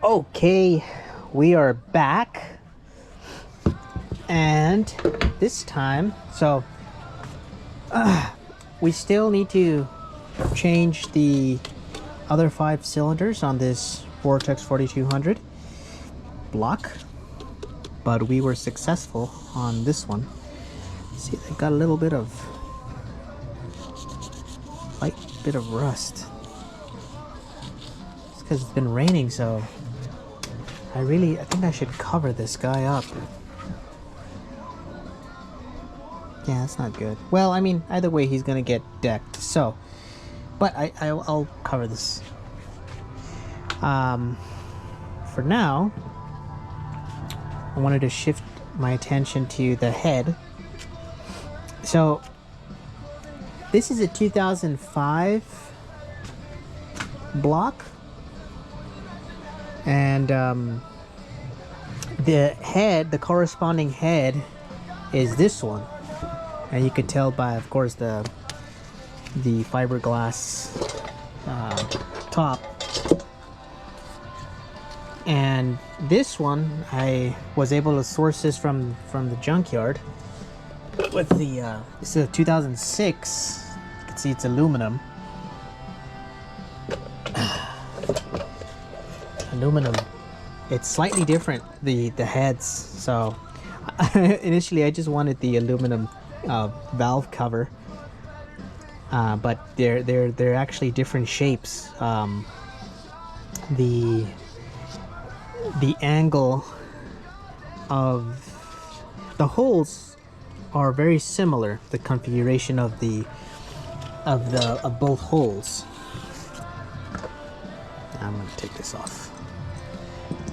Okay, we are back, and this time, we still need to change the other 5 cylinders on this Vortex 4200 block, but we were successful on this one. See, I got a little bit of light bit of rust. It's because it's been raining, so I think I should cover this guy up. Yeah, that's not good. Well, I mean, either way, he's gonna get decked. So, but I'll cover this. For now, I wanted to shift my attention to the head. So, this is a 2005 block, and the corresponding head is this one. And you could tell by, of course, the fiberglass top. And this one, I was able to source this from the junkyard. With the this is a 2006. You can see it's aluminum. Aluminum. It's slightly different, the heads. So initially, I just wanted the aluminum valve cover, but they're actually different shapes. The angle of the holes are very similar. The configuration of both holes. I'm going to take this off.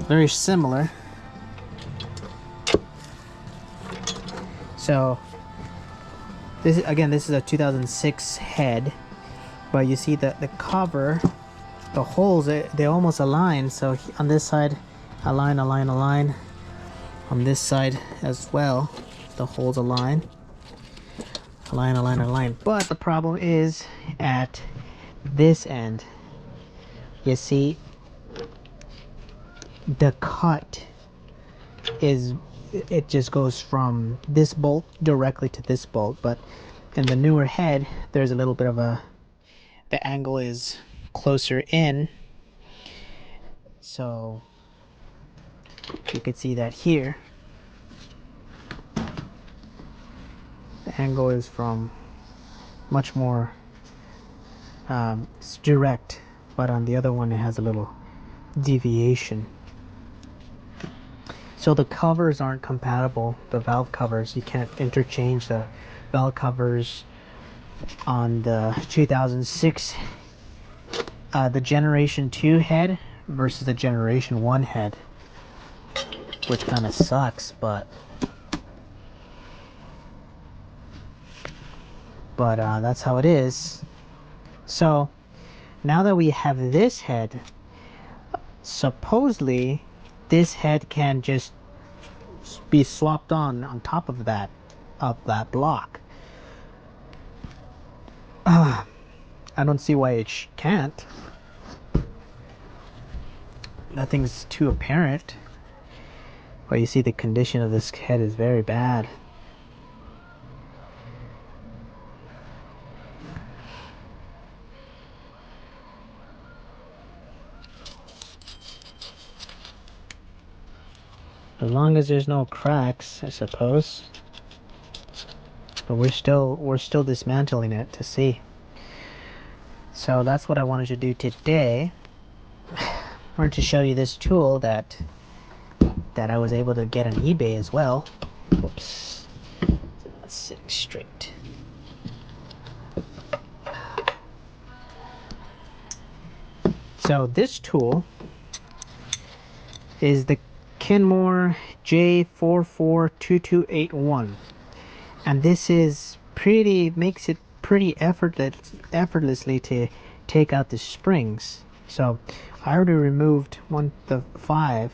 Very similar. So this is a 2006 head, but you see the cover, the holes, they almost align. So on this side, align. On this side as well, the holes align. But the problem is at this end. You see, the cut it just goes from this bolt directly to this bolt, but in the newer head there's a little bit of the angle is closer in, so you could see that here the angle is from much more it's direct, but on the other one it has a little deviation. So the covers aren't compatible, the valve covers. You can't interchange the valve covers on the 2006, the Generation 2 head versus the Generation 1 head, which kind of sucks, but that's how it is. So now that we have this head, supposedly this head can just be swapped on top of that block. I don't see why it can't. Nothing's too apparent. But you see the condition of this head is very bad. As long as there's no cracks, I suppose. But we're still dismantling it to see. So that's what I wanted to do today. I wanted to show you this tool that I was able to get on eBay as well. Whoops. That's sitting straight. So this tool is the Kenmore J442281, and this is makes it pretty effortlessly to take out the springs. So I already removed the 5,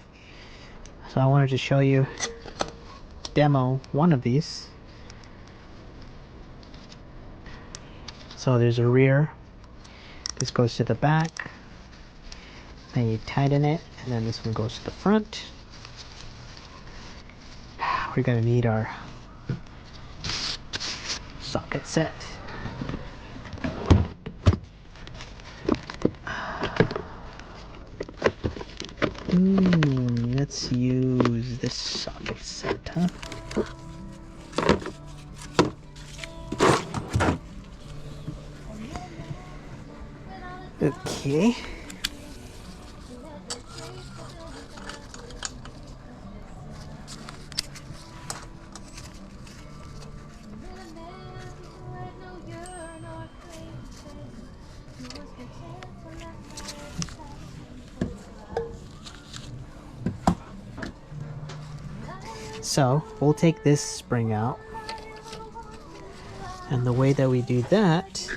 so I wanted to show you demo one of these. So there's a rear, this goes to the back, Then you tighten it, and then this one goes to the front. We're gonna need our socket set. Let's use this socket set, huh? Okay. So we'll take this spring out, and the way that we do that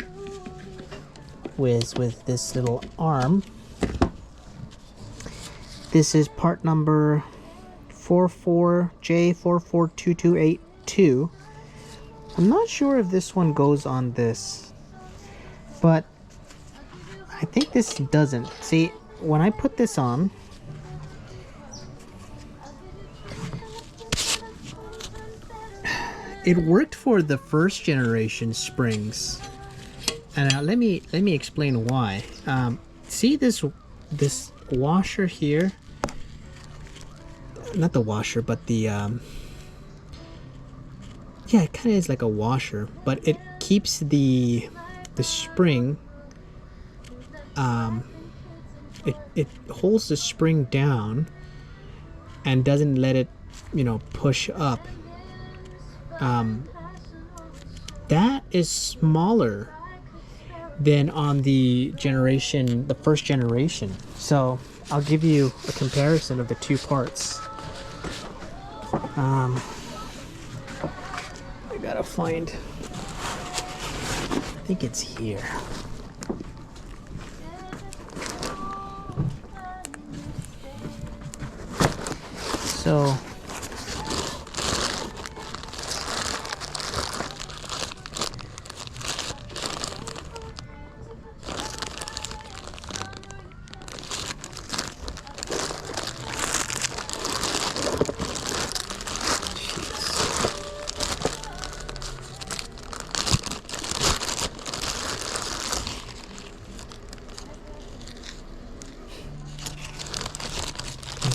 is with this little arm. This is part number 44J442282. I'm not sure if this one goes on this, but I think this doesn't. See, when I put this on, it worked for the first generation springs, and let me explain why. See this washer here? Not the washer, but the yeah, it kind of is like a washer, but it keeps the spring. It holds the spring down and doesn't let it, you know, push up. That is smaller than on the first generation. So I'll give you a comparison of the two parts. I gotta find, I think it's here. So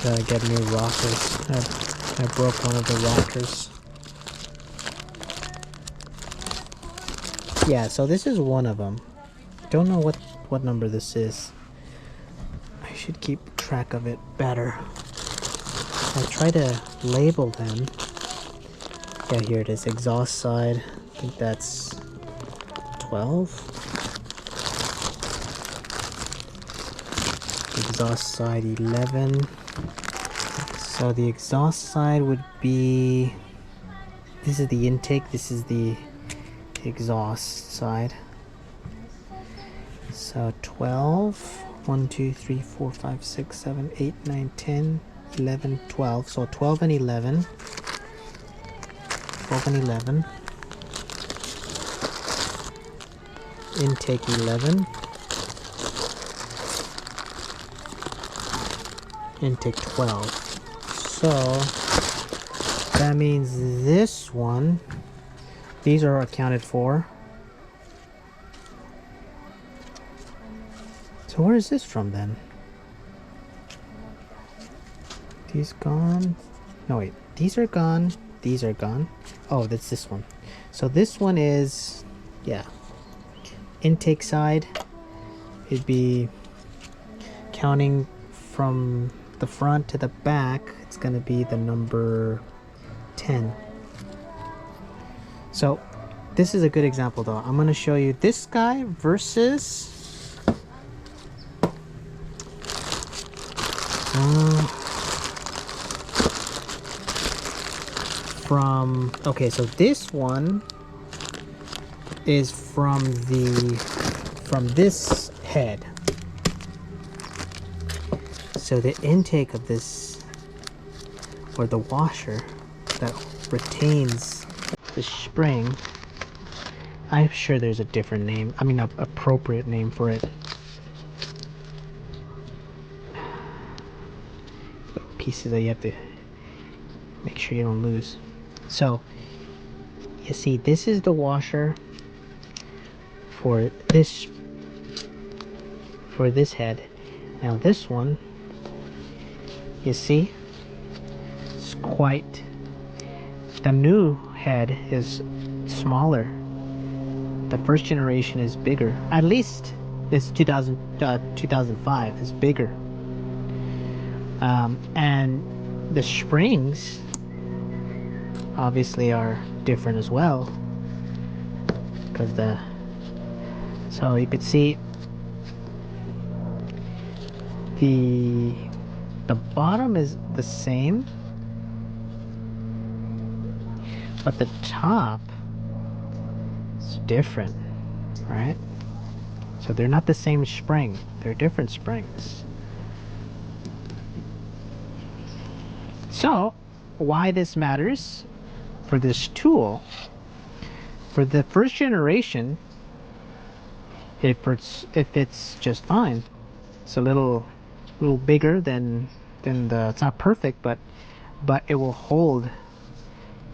gotta get new rockers. I broke one of the rockers. Yeah, so this is one of them. Don't know what number this is. I should keep track of it better. I'll try to label them. Yeah, here it is. Exhaust side. I think that's 12. Exhaust side 11. So the exhaust side would be, this is the intake, this is the exhaust side. So 12, 1, 2, 3, 4, 5, 6, 7, 8, 9, 10, 11, 12. So 12 and 11. 12 and 11. Intake 11. Intake 12. So that means this one, these are accounted for. So where is this from then? These gone? No wait, these are gone. These are gone. Oh, that's this one. So this one is, yeah, intake side. It'd be counting from the front to the back. It's gonna be the number 10. So this is a good example though. I'm gonna show you this guy versus okay, so this one is from this head. So the intake of this, or the washer that retains the spring, I'm sure there's a different name, I mean an appropriate name for it. pieces that you have to make sure you don't lose. So you see, this is the washer for this head. Now this one, you see, it's quite, the new head is smaller. The first generation is bigger. At least this 2005 is bigger. And the springs obviously are different as well, because so you could see the bottom is the same, but the top is different, right? So they're not the same spring, they're different springs. So why this matters for this tool, for the first generation, if it's just fine. It's a little bigger than it's not perfect, but it will hold,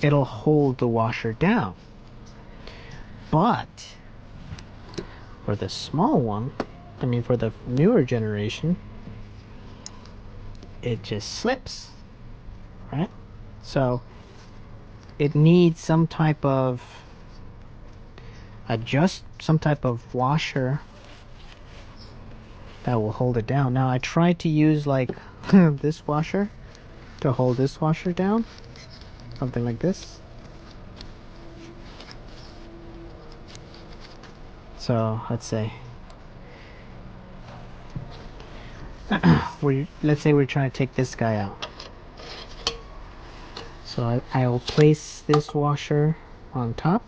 it'll hold the washer down. But for the small one, I mean for the newer generation, it just slips, right? So it needs some type of some type of washer that will hold it down. Now I tried to use like this washer to hold this washer down, something like this. So let's say let's say we're trying to take this guy out. So I will place this washer on top.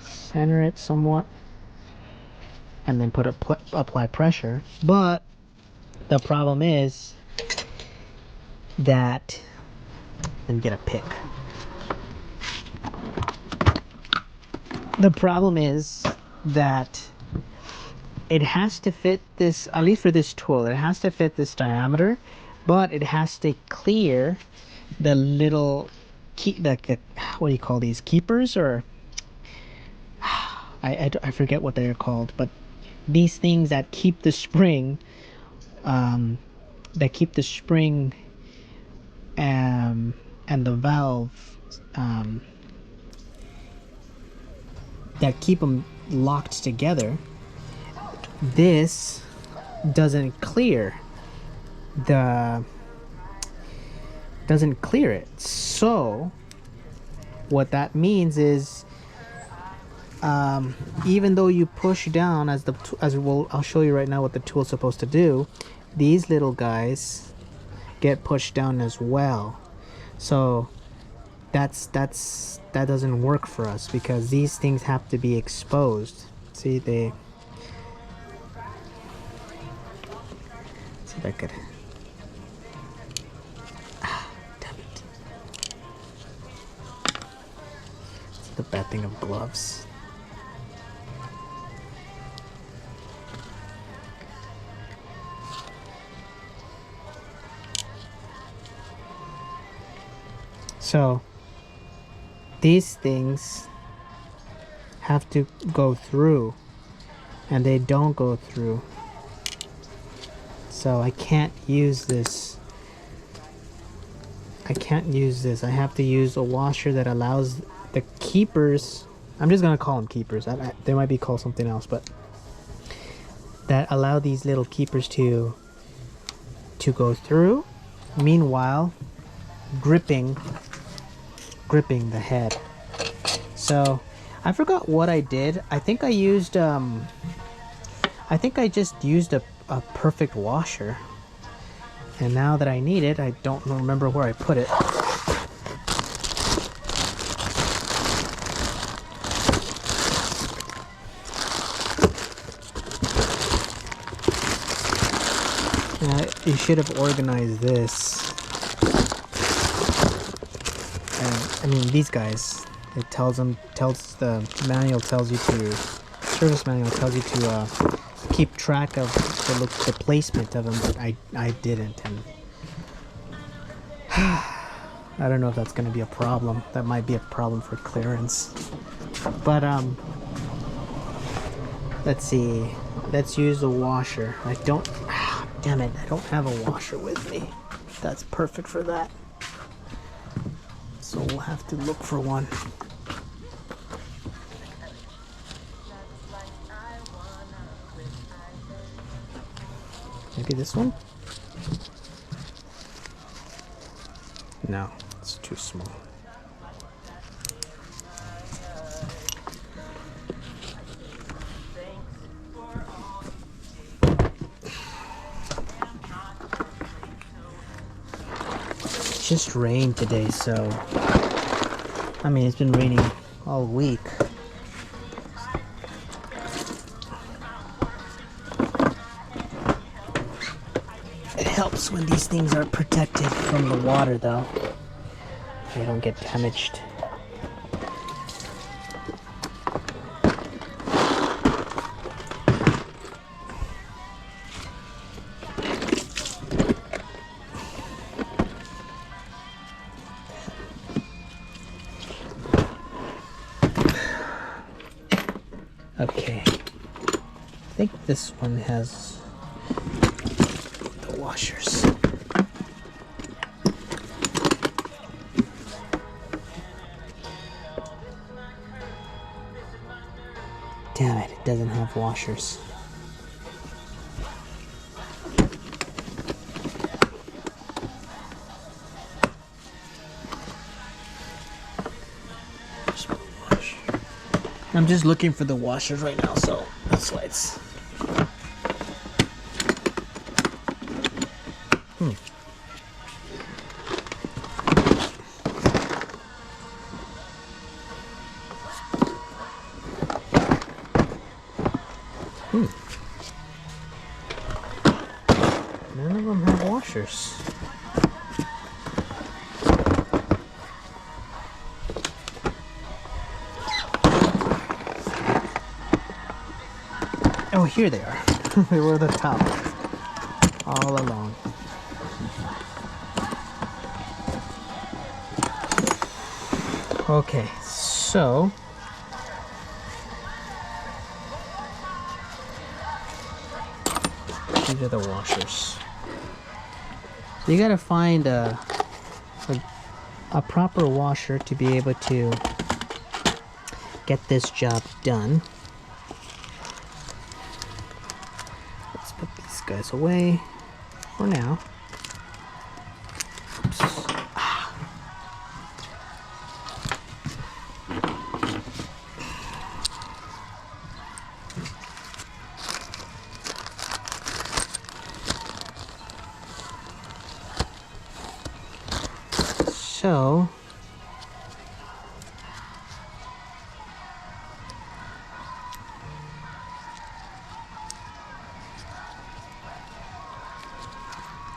Center it somewhat, and then apply pressure. But the problem is that, let me get a pick. The problem is that it has to fit this, at least for this tool, it has to fit this diameter, but it has to clear the little what do you call these, keepers, or I forget what they're called, but these things that keep the spring, and the valve, that keep them locked together. This doesn't clear it. So what that means is, even though you push down, I'll show you right now what the tool is supposed to do, these little guys get pushed down as well. So that doesn't work for us, because these things have to be exposed. See, see if I could. Damn it. It's the bad thing of gloves. So these things have to go through, and they don't go through. So I can't use this. I have to use a washer that allows the keepers, I'm just gonna call them keepers, they might be called something else, but that allow these little keepers to go through, meanwhile gripping the head. So I forgot what I did. I think I just used a perfect washer, and now that I need it, I don't remember where I put it. You should have organized this. And I mean, these guys, the manual tells you to service manual tells you to keep track of the placement of them, but I didn't, and I don't know if that's going to be a problem. That might be a problem for clearance. But let's see. Let's use the washer. I don't. Damn it! I don't have a washer with me. That's perfect for that. So we'll have to look for one. Maybe this one? No, it's too small. It just rained today, so I mean, it's been raining all week. It helps when these things are protected from the water, though. They don't get damaged. Okay, I think this one has the washers. Damn it, it doesn't have washers. I'm just looking for the washers right now, so that's why it's... None of them have washers. Oh, here they are. They were the top all along. Okay, so these are the washers. So you gotta find a proper washer to be able to get this job done. Let's put these guys away for now. Oops. So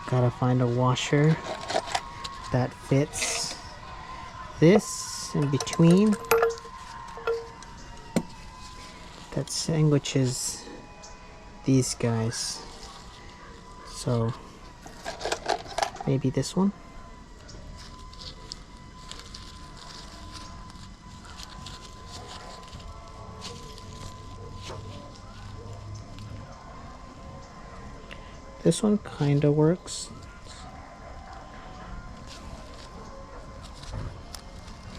gotta find a washer that fits this in between, that sandwiches these guys. So maybe this one. This one kinda works.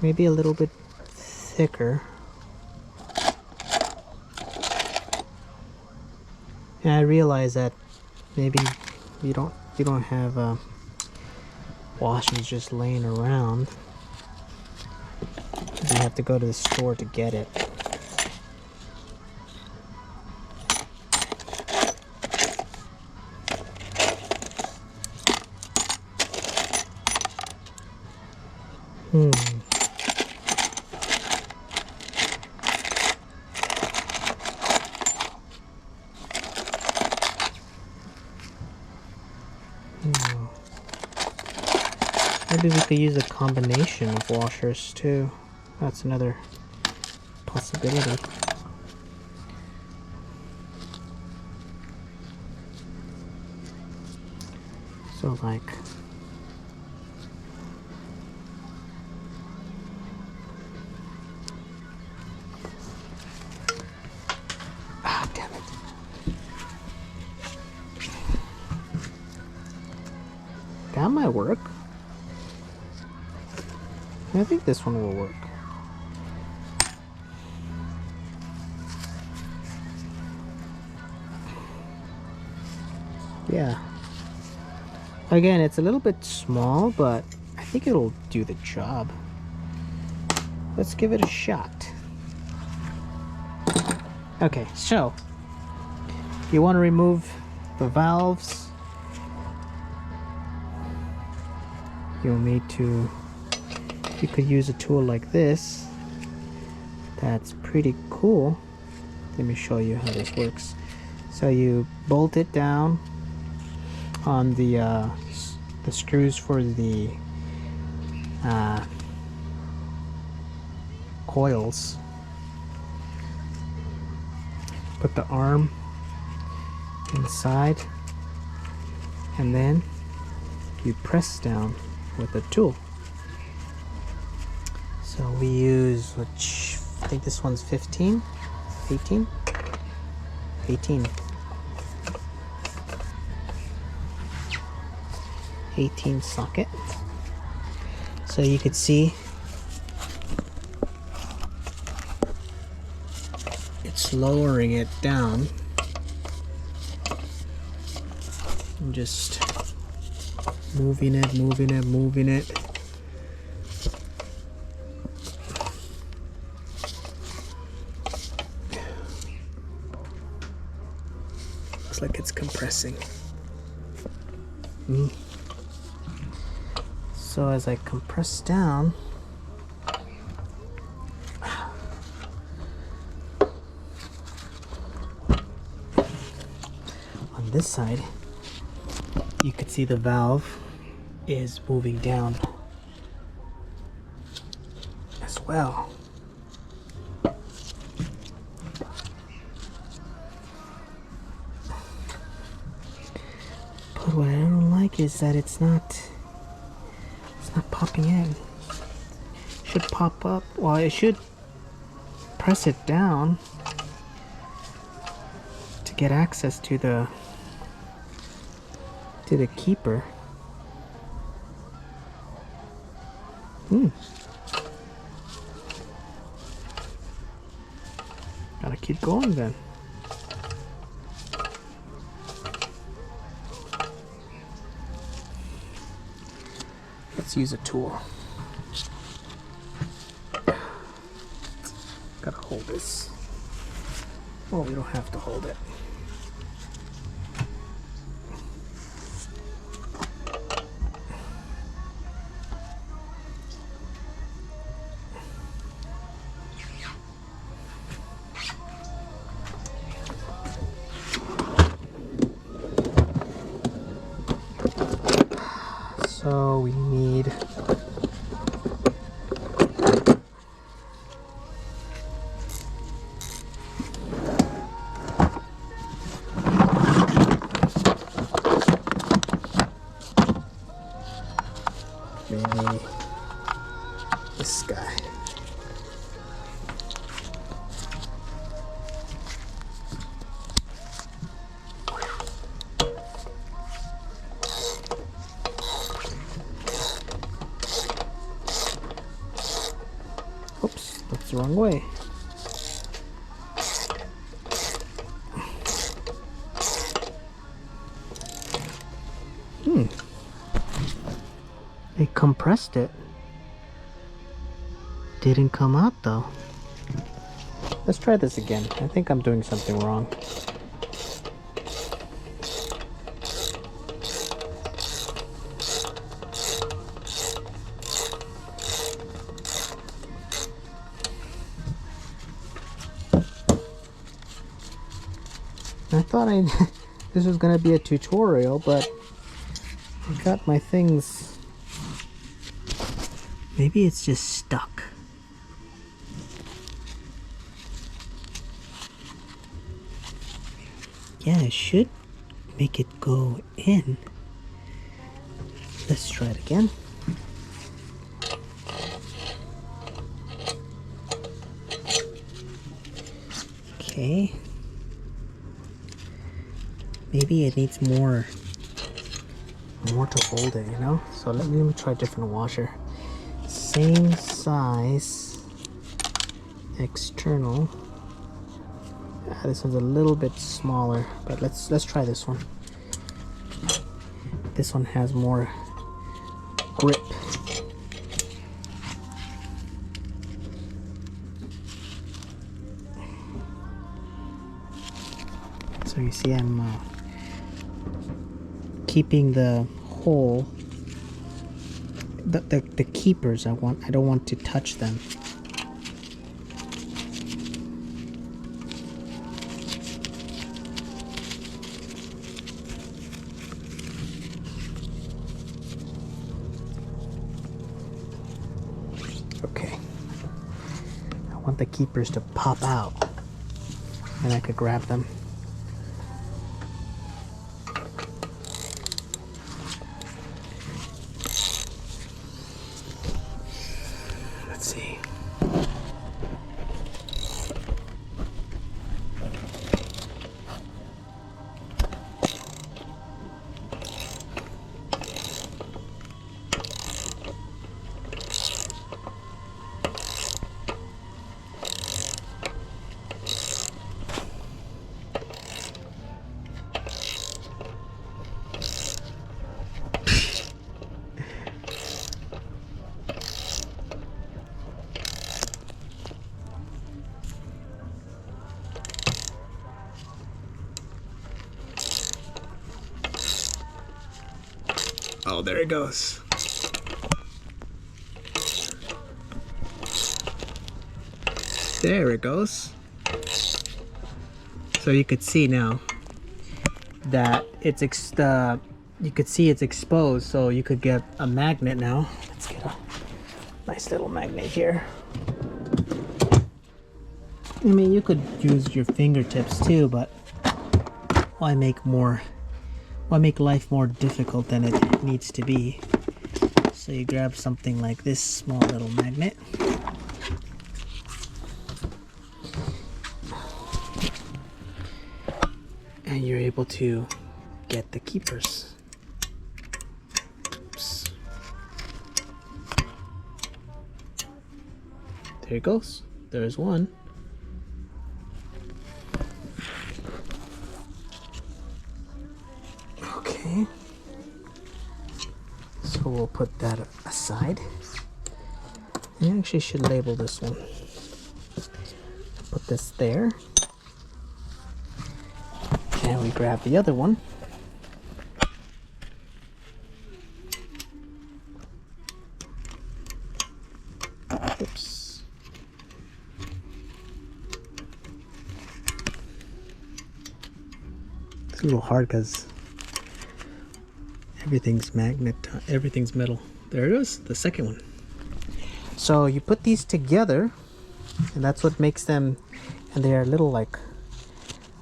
Maybe a little bit thicker. And I realize that maybe you don't have washers just laying around. You have to go to the store to get it. Maybe we could use a combination of washers too. That's another possibility. So like, ah, damn it. That might work. I think this one will work. Yeah. Again, it's a little bit small, but I think it'll do the job. Let's give it a shot. Okay, so you want to remove the valves. You'll need to, you could use a tool like this. That's pretty cool. Let me show you how this works. So you bolt it down on the screws for the coils. Put the arm inside, and then you press down with a tool. So we use, which I think this one's 15, 18, 18. 18 socket. So you could see it's lowering it down. I'm just moving it. Looks like it's compressing. So as I compress down, on this side, you could see the valve is moving down as well. But what I don't like is that it's not popping in. It should pop up. Well, it should press it down to get access to the keeper. Gotta keep going then. Let's use a tool. Gotta hold this. Well, we don't have to hold it. So we need maybe this guy. Oops, that's the wrong way. It compressed it. Didn't come out though. Let's try this again. I think I'm doing something wrong. I thought this was gonna be a tutorial, but I got my things. Maybe it's just stuck. Yeah, it should make it go in. Let's try it again. Okay. Maybe it needs more to hold it, you know? So let me try a different washer. Same size external. This one's a little bit smaller, but let's try this one. This one has more grip. So you see I'm keeping the hole, the keepers. I don't want to touch them. Okay. I want the keepers to pop out and I could grab them. Let's see. Oh, there it goes. There it goes. So you could see now that it's you could see it's exposed, so you could get a magnet now. Let's get a nice little magnet here. I mean, you could use your fingertips too, but why make life more difficult than it needs to be? So you grab something like this small little magnet. And you're able to get the keepers. Oops. There it goes. There's one. Okay. So we'll put that aside. I actually should label this one. Put this there. And we grab the other one. Oops. It's a little hard because everything's metal. There it is, the second one. So you put these together, and that's what makes them, and they are little like,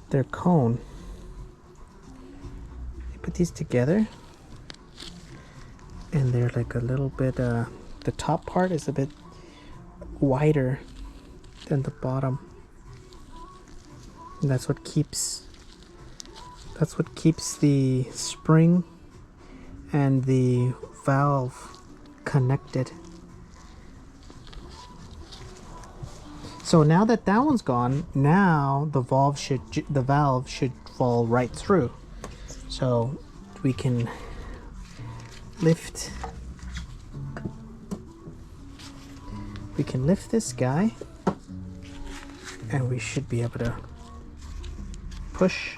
they're cone. You put these together, and they're like a little bit, the top part is a bit wider than the bottom. And that's what keeps the spring and the valve connected. So now that one's gone, now the valve should fall right through. So we can lift this guy, and we should be able to push.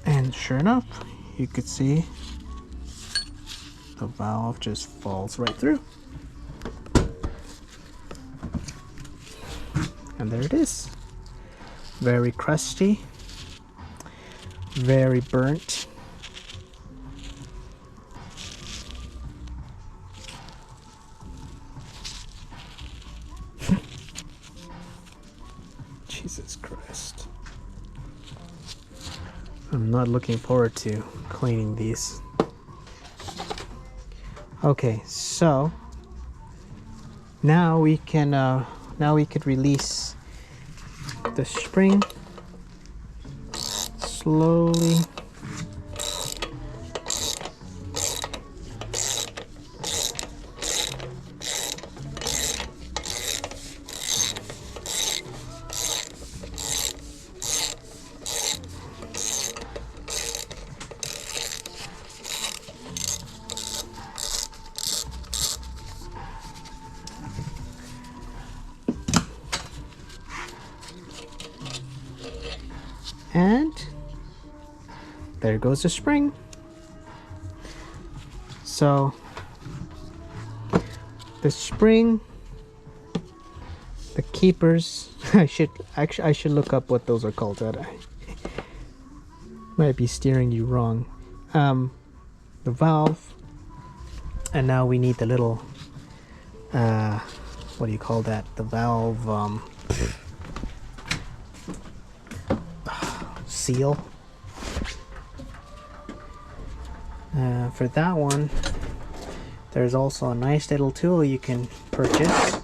And sure enough, you could see the valve just falls right through. And there it is. Very crusty, very burnt. Jesus Christ. I'm not looking forward to cleaning these. Okay, so now we can now we could release the spring slowly. And there goes the spring. So the spring, the keepers, I should look up what those are called. I might be steering you wrong. The valve, and now we need the little what do you call that? The valve seal. For that one, there's also a nice little tool you can purchase.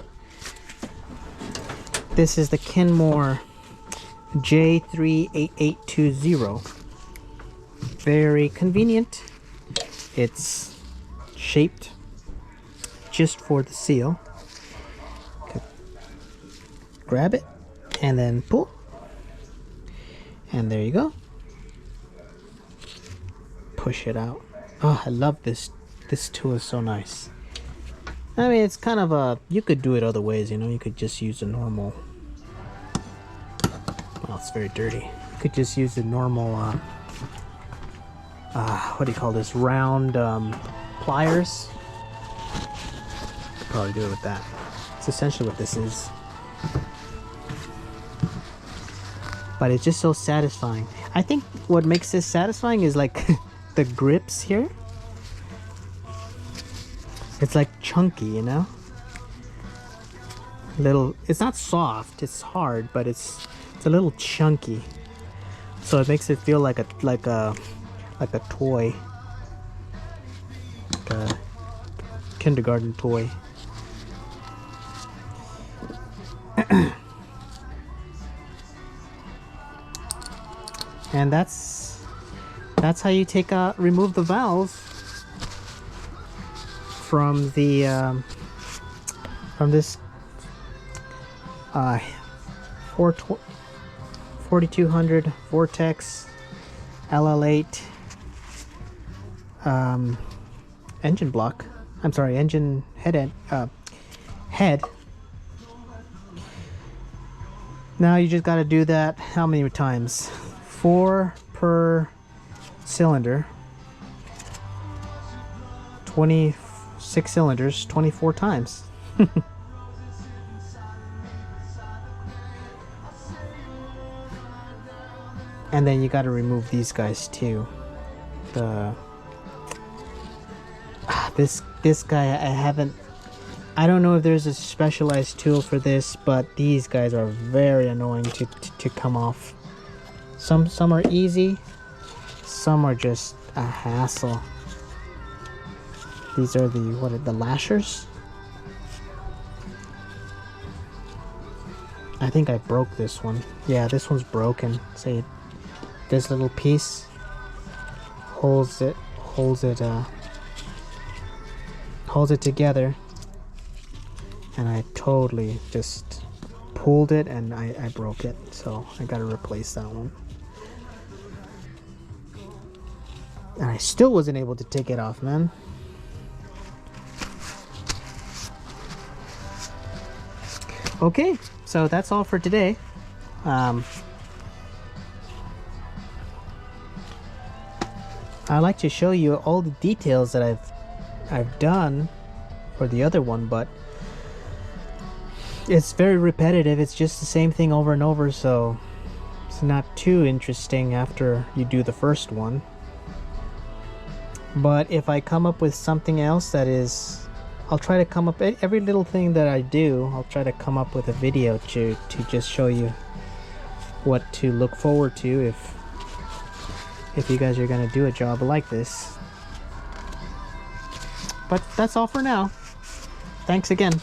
This is the Kenmore J38820. Very convenient. It's shaped just for the seal. Okay. Grab it and then pull. And there you go. Push it out. Oh, I love this. This tool is so nice. I mean, it's kind of a... You could do it other ways, you know. You could just use a normal... Well, it's very dirty. You could just use the normal... what do you call this? Round pliers. Could probably do it with that. It's essentially what this is. But it's just so satisfying. I think what makes this satisfying is like the grips here. It's like chunky, you know? Little, it's not soft, it's hard, but it's a little chunky. So it makes it feel like a toy. Like a kindergarten toy. And that's how you remove the valve from the from this 4200 Vortec ll8 engine block. I'm sorry, engine head. Now you just got to do that how many times? 4 per cylinder. 26 cylinders, 24 times. And then you got to remove these guys too. This guy I don't know if there's a specialized tool for this, but these guys are very annoying to come off. Some are easy, some are just a hassle. These are the lashers. I think I broke this one. Yeah, this one's broken. See, this little piece holds it together, and I totally just pulled it and I broke it, so I gotta replace that one. And I still wasn't able to take it off, man. Okay, so that's all for today. I'd like to show you all the details that I've done for the other one, but it's very repetitive. It's just the same thing over and over, so it's not too interesting after you do the first one. But if I come up with something else that is, I'll try to come up, every little thing that I do, I'll try to come up with a video to just show you what to look forward to if you guys are gonna do a job like this. But that's all for now. Thanks again.